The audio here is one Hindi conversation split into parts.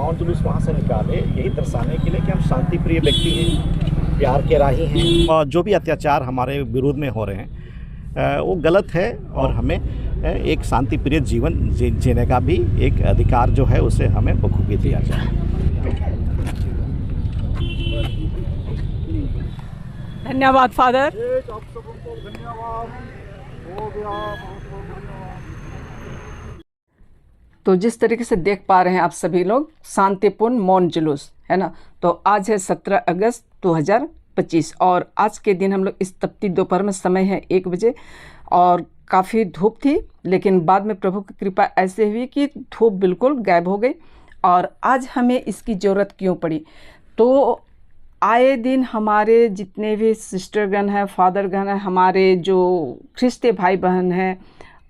मौन जुलूस वहाँ से निकाले, यही दर्शाने के लिए कि हम शांति प्रिय व्यक्ति हैं, प्यार के राही हैं। और जो भी अत्याचार हमारे विरोध में हो रहे हैं वो गलत है और हमें एक शांति प्रिय जीवन जीने का भी एक अधिकार जो है उसे हमें बखूबी दिया जाए। धन्यवाद फादर। आप सबको धन्यवाद। हो गया। तो जिस तरीके से देख पा रहे हैं आप सभी लोग, शांतिपूर्ण मौन जुलूस है ना। तो आज है 17 अगस्त 2025 और आज के दिन हम लोग इस तपती दोपहर में, समय है 1 बजे और काफ़ी धूप थी, लेकिन बाद में प्रभु की कृपा ऐसे हुई कि धूप बिल्कुल गायब हो गई। और आज हमें इसकी ज़रूरत क्यों पड़ी, तो आए दिन हमारे जितने भी सिस्टरगण हैं, फादरगण हैं, हमारे जो ख्रिस्ती भाई बहन हैं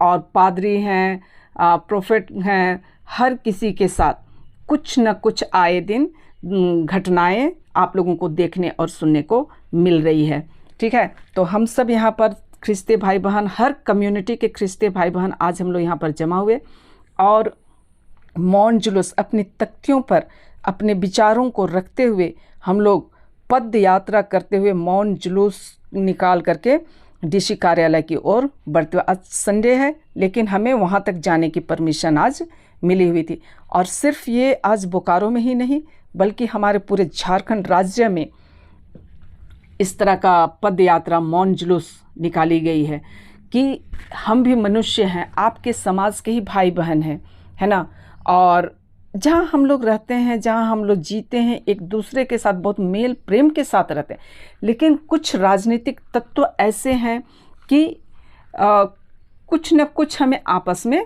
और पादरी हैं, प्रोफेट हैं, हर किसी के साथ कुछ न कुछ आए दिन घटनाएं आप लोगों को देखने और सुनने को मिल रही है। ठीक है, तो हम सब यहाँ पर ख्रिस्ती भाई बहन, हर कम्युनिटी के ख्रिस्ती भाई बहन आज हम लोग यहाँ पर जमा हुए और मौन जुलूस अपनी तख्तियों पर अपने विचारों को रखते हुए हम लोग पद यात्रा करते हुए मौन जुलूस निकाल करके डीसी कार्यालय की ओर बढ़ते हुए, आज संडे है लेकिन हमें वहाँ तक जाने की परमिशन आज मिली हुई थी। और सिर्फ ये आज बोकारो में ही नहीं बल्कि हमारे पूरे झारखंड राज्य में इस तरह का पद यात्रा मौन जुलूस निकाली गई है कि हम भी मनुष्य हैं, आपके समाज के ही भाई बहन हैं, है ना। और जहाँ हम लोग रहते हैं, जहाँ हम लोग जीते हैं, एक दूसरे के साथ बहुत मेल प्रेम के साथ रहते हैं, लेकिन कुछ राजनीतिक तत्व ऐसे हैं कि कुछ न कुछ हमें आपस में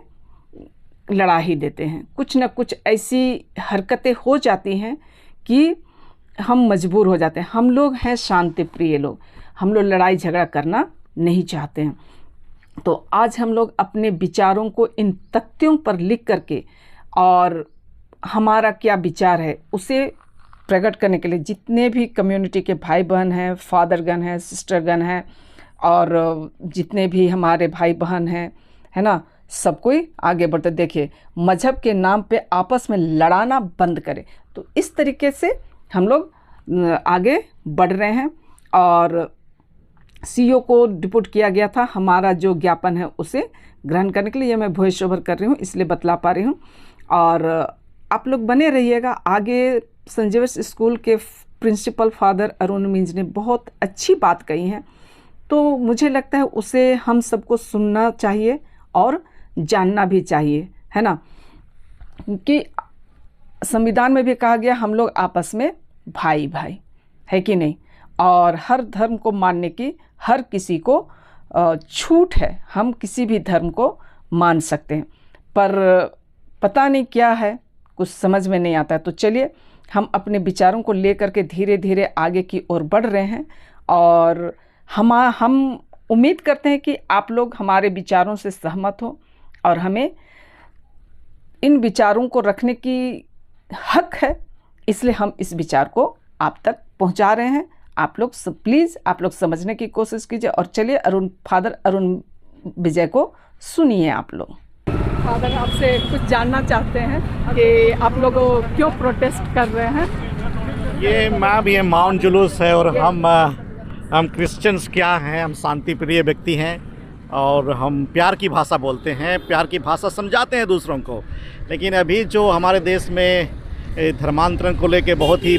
लड़ा ही देते हैं। कुछ न कुछ ऐसी हरकतें हो जाती हैं कि हम मजबूर हो जाते हैं। हम लोग हैं शांति प्रिय लोग, हम लोग लड़ाई झगड़ा करना नहीं चाहते हैं। तो आज हम लोग अपने विचारों को इन तख्तियों पर लिख करके और हमारा क्या विचार है उसे प्रकट करने के लिए जितने भी कम्युनिटी के भाई बहन हैं, फादरगण हैं, सिस्टरगण हैं और जितने भी हमारे भाई बहन हैं, है ना, सब कोई आगे बढ़ते। देखिए, मज़हब के नाम पे आपस में लड़ाना बंद करें। तो इस तरीके से हम लोग आगे बढ़ रहे हैं और सीईओ को डिपुट किया गया था हमारा जो ज्ञापन है उसे ग्रहण करने के लिए। ये मैं वॉइस ओवर कर रही हूँ इसलिए बतला पा रही हूँ और आप लोग बने रहिएगा। आगे सेंट जेवियर्स स्कूल के प्रिंसिपल फादर अरुण मिंज ने बहुत अच्छी बात कही है, तो मुझे लगता है उसे हम सबको सुनना चाहिए और जानना भी चाहिए, है ना। कि संविधान में भी कहा गया हम लोग आपस में भाई भाई, है कि नहीं। और हर धर्म को मानने की हर किसी को छूट है, हम किसी भी धर्म को मान सकते हैं, पर पता नहीं क्या है, कुछ समझ में नहीं आता है। तो चलिए हम अपने विचारों को लेकर के धीरे धीरे आगे की ओर बढ़ रहे हैं और हम उम्मीद करते हैं कि आप लोग हमारे विचारों से सहमत हो और हमें इन विचारों को रखने की हक है, इसलिए हम इस विचार को आप तक पहुंचा रहे हैं। आप लोग प्लीज़ आप लोग समझने की कोशिश कीजिए और चलिए फादर अरुण विजय को सुनिए। आप लोग फादर आपसे कुछ जानना चाहते हैं कि आप लोग क्यों प्रोटेस्ट कर रहे हैं। ये माँ भी है, मौन जुलूस है और हम क्रिश्चियंस क्या हैं, हम शांति प्रिय व्यक्ति हैं और हम प्यार की भाषा बोलते हैं, प्यार की भाषा समझाते हैं दूसरों को। लेकिन अभी जो हमारे देश में धर्मांतरण को लेके बहुत ही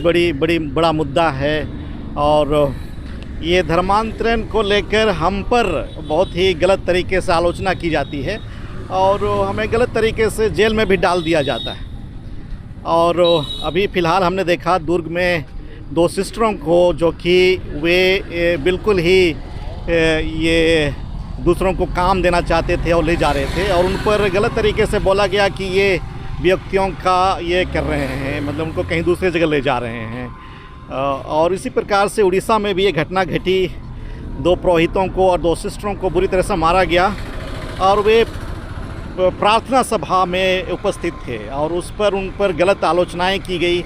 बड़ा मुद्दा है और ये धर्मांतरण को लेकर हम पर बहुत ही गलत तरीके से आलोचना की जाती है और हमें गलत तरीके से जेल में भी डाल दिया जाता है। और अभी फ़िलहाल हमने देखा दुर्ग में 2 सिस्टरों को जो कि वे बिल्कुल ही ये दूसरों को काम देना चाहते थे और ले जा रहे थे और उन पर गलत तरीके से बोला गया कि ये व्यक्तियों का ये कर रहे हैं, मतलब उनको कहीं दूसरी जगह ले जा रहे हैं। और इसी प्रकार से उड़ीसा में भी ये घटना घटी, 2 पुरोहितों को और 2 सिस्टरों को बुरी तरह से मारा गया और वे प्रार्थना सभा में उपस्थित थे और उस पर उन पर गलत आलोचनाएं की गई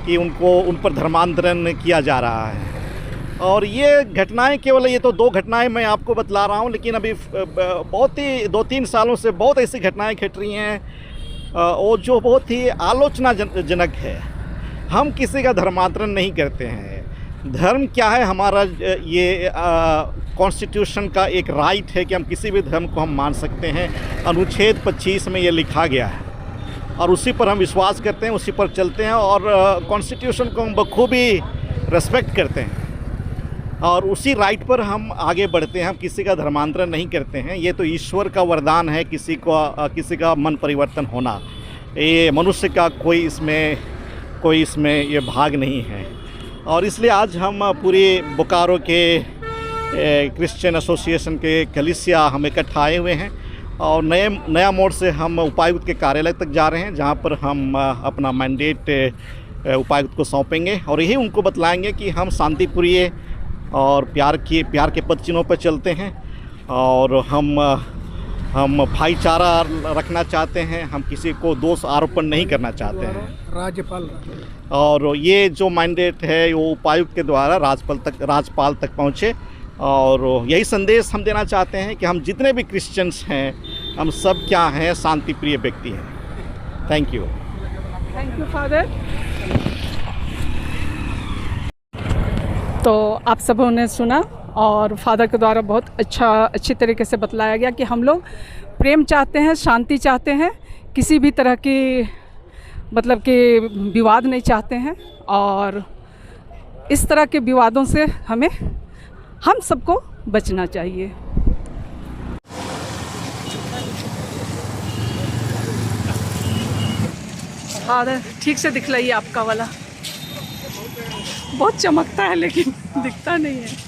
कि उन पर धर्मांतरण किया जा रहा है। और ये घटनाएं केवल ये तो 2 घटनाएं मैं आपको बतला रहा हूं, लेकिन अभी बहुत ही 2-3 सालों से बहुत ऐसी घटनाएं घट रही हैं वो जो बहुत ही आलोचनाजनक है। हम किसी का धर्मांतरण नहीं करते हैं। धर्म क्या है, हमारा ये कॉन्स्टिट्यूशन का एक राइट है कि हम किसी भी धर्म को हम मान सकते हैं। अनुच्छेद 25 में ये लिखा गया है और उसी पर हम विश्वास करते हैं, उसी पर चलते हैं और कॉन्स्टिट्यूशन को हम बखूबी रेस्पेक्ट करते हैं और उसी राइट पर हम आगे बढ़ते हैं। हम किसी का धर्मांतरण नहीं करते हैं। ये तो ईश्वर का वरदान है, किसी का मन परिवर्तन होना। ये मनुष्य का कोई इसमें ये भाग नहीं है। और इसलिए आज हम पूरी बोकारो के क्रिश्चियन एसोसिएशन के कलीसिया हम इकट्ठा आए हुए हैं और नया मोड़ से हम उपायुक्त के कार्यालय तक जा रहे हैं, जहां पर हम अपना मैंडेट उपायुक्त को सौंपेंगे और यही उनको बतलाएंगे कि हम शांतिप्रिय और प्यार के पद चिन्हों पर चलते हैं और हम भाईचारा रखना चाहते हैं। हम किसी को दोष आरोपण नहीं करना चाहते हैं। राज्यपाल और ये जो मैंडेट है वो उपायुक्त के द्वारा राज्यपाल तक पहुँचे और यही संदेश हम देना चाहते हैं कि हम जितने भी क्रिश्चियंस हैं, हम सब क्या हैं, शांति प्रिय व्यक्ति हैं। Thank you father. तो आप सबों ने सुना और फादर के द्वारा बहुत अच्छी तरीके से बतलाया गया कि हम लोग प्रेम चाहते हैं, शांति चाहते हैं, किसी भी तरह की मतलब कि विवाद नहीं चाहते हैं और इस तरह के विवादों से हम सबको बचना चाहिए। फादर ठीक से दिखलाइए, आपका वाला बहुत चमकता है लेकिन दिखता नहीं है।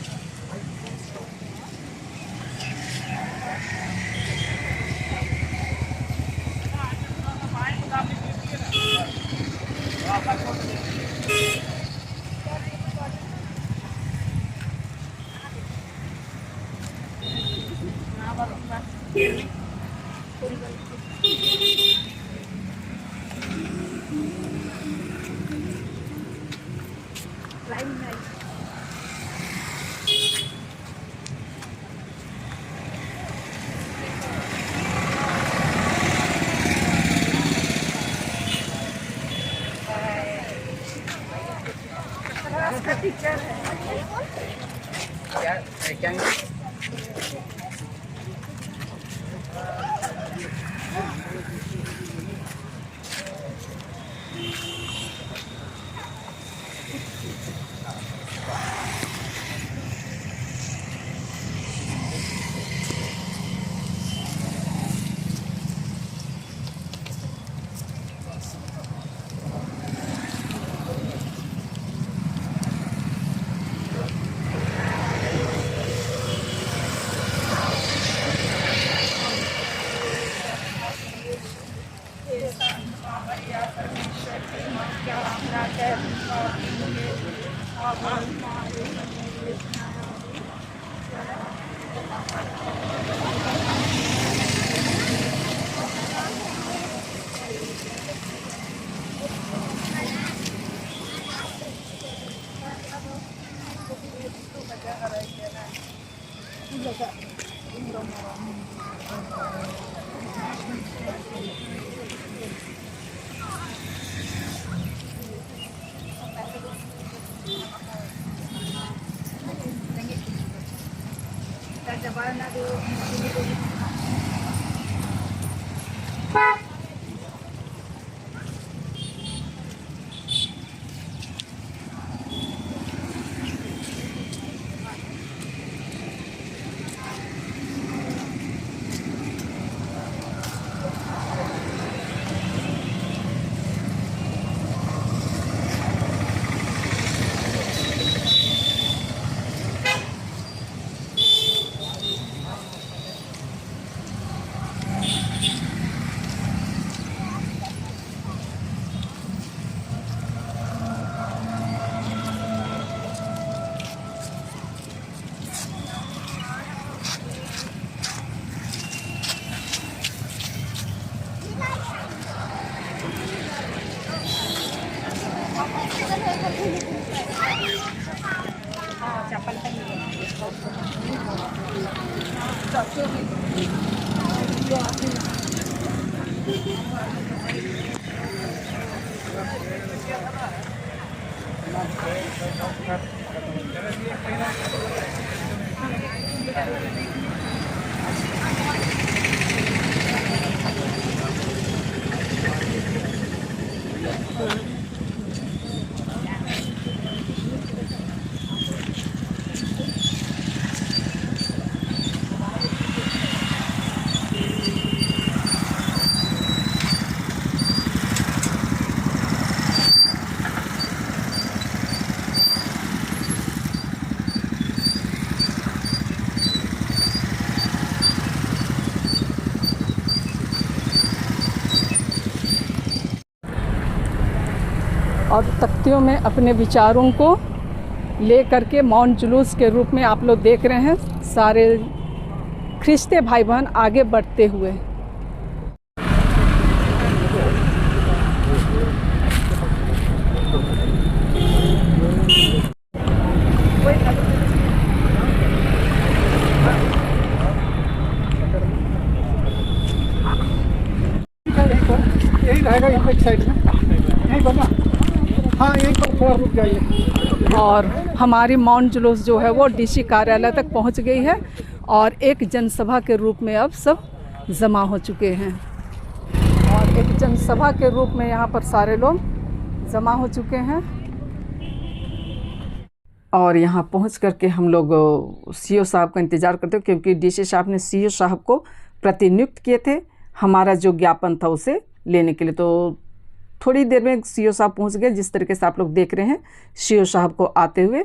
और तख्तियों में अपने विचारों को ले करके मौन जुलूस के रूप में आप लोग देख रहे हैं सारे ख्रिस्ती भाई बहन आगे बढ़ते हुए। यही रहेगा एक साइड में, यही बना। हाँ, यहीं पर थोड़ा रुक जाइए। और हमारी मौन जुलूस जो है वो डीसी कार्यालय तक पहुंच गई है और एक जनसभा के रूप में अब सब जमा हो चुके हैं। और एक जनसभा के रूप में यहाँ पर सारे लोग जमा हो चुके हैं। और यहाँ पहुँच करके हम लोग सीओ साहब का इंतज़ार करते हैं, क्योंकि डीसी साहब ने सीओ साहब को प्रतिनियुक्त किए थे हमारा जो ज्ञापन था उसे लेने के लिए। तो थोड़ी देर में सीओ साहब पहुंच गए। जिस तरीके से आप लोग देख रहे हैं सीओ साहब को आते हुए,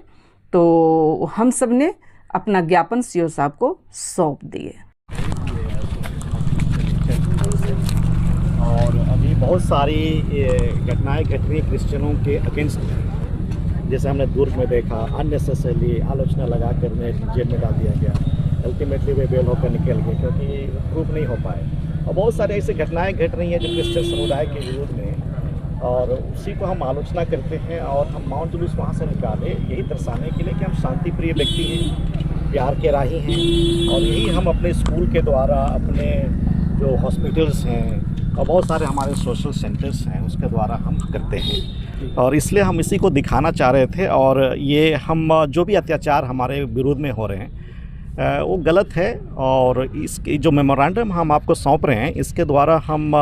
तो हम सब ने अपना ज्ञापन सीओ साहब को सौंप दिए। और अभी बहुत सारी घटनाएं घट रही क्रिश्चियनों के अगेंस्ट में, जैसे हमने दुर्ग में देखा, अननेसेसरली आलोचना लगा कर उन्हें जेल में डाल दिया गया। अल्टीमेटली वे बेल होकर निकल गए क्योंकि प्रूफ नहीं हो पाए। और बहुत सारी ऐसी घटनाएं घट रही हैं जो क्रिश्चियन समुदाय के विरोध में, और उसी को हम आलोचना करते हैं। और हम मौन जुलूस वहाँ से निकाले यही दर्शाने के लिए कि हम शांति प्रिय व्यक्ति हैं, प्यार के राही हैं। और यही हम अपने स्कूल के द्वारा, अपने जो हॉस्पिटल्स हैं और बहुत सारे हमारे सोशल सेंटर्स हैं उसके द्वारा हम करते हैं। और इसलिए हम इसी को दिखाना चाह रहे थे। और ये हम जो भी अत्याचार हमारे विरोध में हो रहे हैं वो गलत है। और इसकी जो मेमोरेंडम हम आपको सौंप रहे हैं इसके द्वारा हम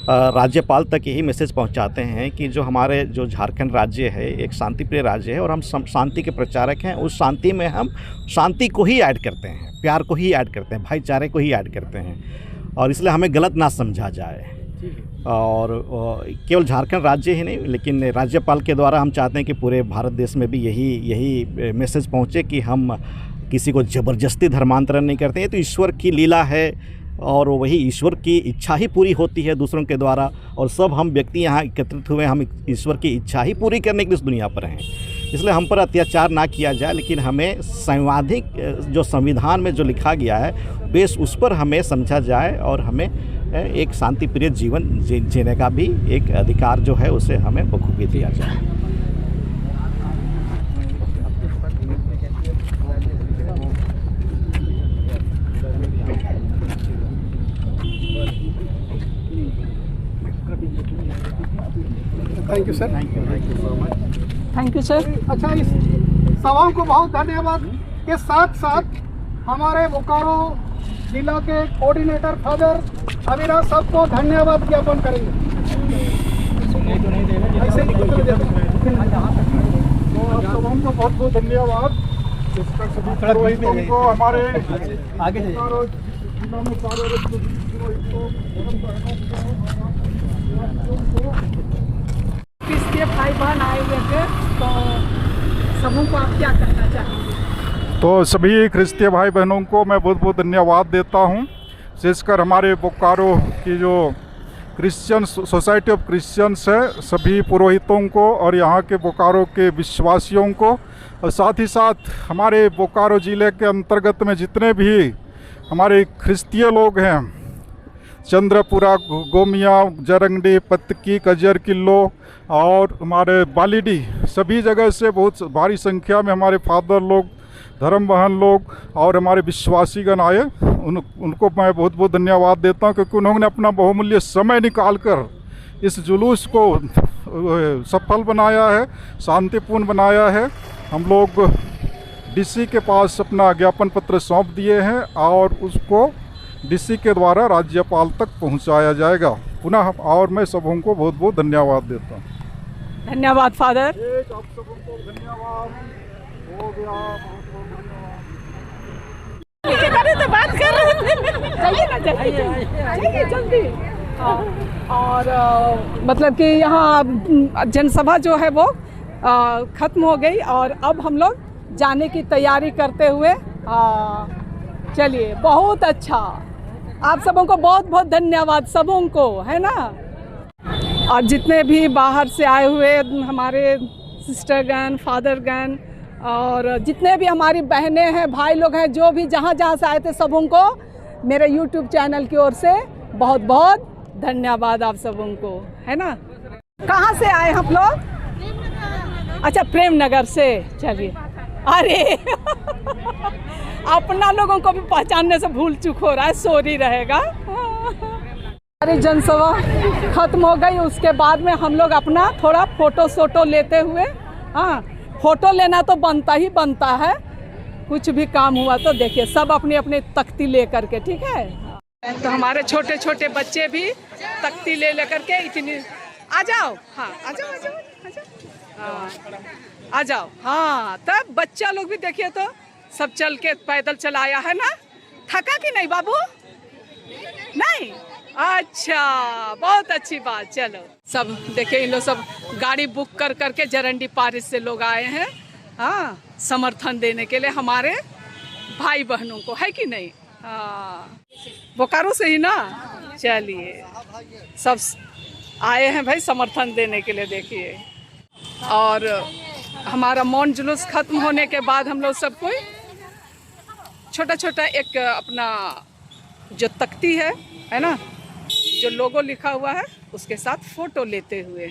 राज्यपाल तक यही मैसेज पहुंचाते हैं कि जो हमारे जो झारखंड राज्य है एक शांतिप्रिय राज्य है और हम शांति के प्रचारक हैं। उस शांति में हम शांति को ही ऐड करते हैं, प्यार को ही ऐड करते हैं, भाईचारे को ही ऐड करते हैं। और इसलिए हमें गलत ना समझा जाए। और केवल झारखंड राज्य ही नहीं, लेकिन राज्यपाल के द्वारा हम चाहते हैं कि पूरे भारत देश में भी यही मैसेज पहुँचे कि हम किसी को ज़बरदस्ती धर्मांतरण नहीं करते हैं। तो ईश्वर की लीला है और वही ईश्वर की इच्छा ही पूरी होती है दूसरों के द्वारा। और सब हम व्यक्ति यहाँ एकत्रित हुए, हम ईश्वर की इच्छा ही पूरी करने के लिए इस दुनिया पर हैं। इसलिए हम पर अत्याचार ना किया जाए, लेकिन हमें संवैधानिक जो संविधान में जो लिखा गया है बेस उस पर हमें समझा जाए। और हमें एक शांति प्रिय जीवन जीने का भी एक अधिकार जो है उसे हमें बखूबी दिया जाए। Thank you sir. Thank you so much. Thank you sir. अच्छा, इस सभाओं को बहुत धन्यवाद के साथ साथ हमारे बोकारो जिला के कोऑर्डिनेटर फादर अविनाश सबको धन्यवाद ज्ञापन करेंगे। ऐसे ही चले जाते हैं। तो आप सबों को बहुत बहुत धन्यवाद। इसका सभी पुरोहितों को, हमारे आगे बोकारो जिला में कार्यरत पुरोहितों, क्रिस्ती भाई बहन आए हुए थे, तो सबों को आप क्या कहना चाहेंगे? तो सभी क्रिस्ती भाई बहनों को मैं बहुत बहुत धन्यवाद देता हूं। विशेषकर हमारे बोकारो की जो क्रिश्चियन सोसाइटी ऑफ क्रिश्चियंस है, सभी पुरोहितों को और यहाँ के बोकारो के विश्वासियों को, और साथ ही साथ हमारे बोकारो ज़िले के अंतर्गत में जितने भी हमारे ख्रिस्तीय लोग हैं, चंद्रपुरा, गोमिया, जरंगडी, पत्तकी, कजर किल्लो और हमारे बालीडी, सभी जगह से बहुत भारी संख्या में हमारे फादर लोग, धर्म बहन लोग और हमारे विश्वासीगण आए। उनको मैं बहुत बहुत धन्यवाद देता हूँ, क्योंकि उन्होंने अपना बहुमूल्य समय निकाल कर इस जुलूस को सफल बनाया है, शांतिपूर्ण बनाया है। हम लोग डीसी के पास अपना ज्ञापन पत्र सौंप दिए हैं और उसको डीसी के द्वारा राज्यपाल तक पहुंचाया जाएगा। पुनः और मैं सबों को बहुत बहुत धन्यवाद देता हूँ। धन्यवाद फादर। आप सबों को धन्यवाद हो गया, बहुत बहुत धन्यवाद। तो बात कर रहे थे, चलिए ना चलिए जल्दी। और मतलब कि यहाँ जनसभा जो है वो ख़त्म हो गई और अब हम लोग जाने की तैयारी करते हुए चलिए। बहुत अच्छा, आप सबों को बहुत बहुत धन्यवाद सबों को, है ना। और जितने भी बाहर से आए हुए हमारे सिस्टरगण, फादरगण और जितने भी हमारी बहनें हैं, भाई लोग हैं, जो भी जहाँ जहाँ से आए थे, सबों को मेरे YouTube चैनल की ओर से बहुत बहुत धन्यवाद आप सबों को, है ना। कहाँ से आए हम लोग? अच्छा, प्रेम नगर से। चलिए, अरे अपना लोगों को भी पहचानने से भूल चूक हो रहा है, सॉरी रहेगा। अरे जनसभा खत्म हो गई, उसके बाद में हम लोग अपना थोड़ा फोटो लेते हुए, हाँ फोटो लेना तो बनता ही बनता है, कुछ भी काम हुआ तो देखिए सब अपनी अपनी तख्ती ले करके, ठीक है। तो हमारे छोटे छोटे बच्चे भी तख्ती ले लेकर के इतनी, आ जाओ, हाँ आ जाओ आ जाओ आ जाओ, हाँ आ जाओ। हाँ, तब बच्चा लोग भी देखिए तो सब चल के पैदल चलाया है ना। थका कि नहीं बाबू? नहीं, अच्छा, बहुत अच्छी बात। चलो सब देखिए, इन लोग सब गाड़ी बुक कर करके जरंडी पारिस से लोग आए हैं, हाँ समर्थन देने के लिए हमारे भाई बहनों को, है कि नहीं। हाँ, बोकारो से ही ना। चलिए, सब आए हैं भाई समर्थन देने के लिए, देखिए। और हमारा मौन जुलूस खत्म होने के बाद हम लोग सब कोई छोटा छोटा एक अपना जो तख्ती है ना, जो लोगो लिखा हुआ है, उसके साथ फोटो लेते हुए